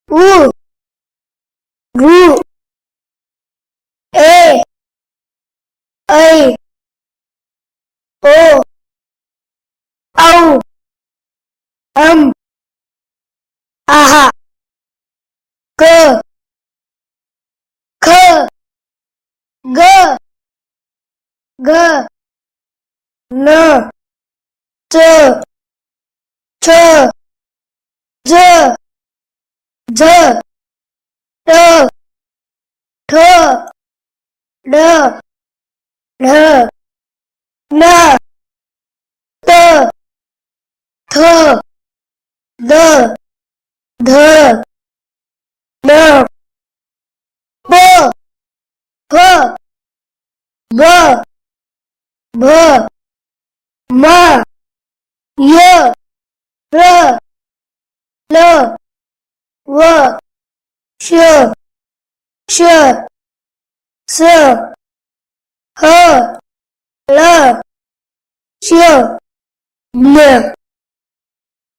उ रू ए ऐ ओ औ आहा क ख ग घ न च छ ज झ ट ठ ड ढ न त थ द ध न प फ ब भ म य र ल व श श स ह ल श ञ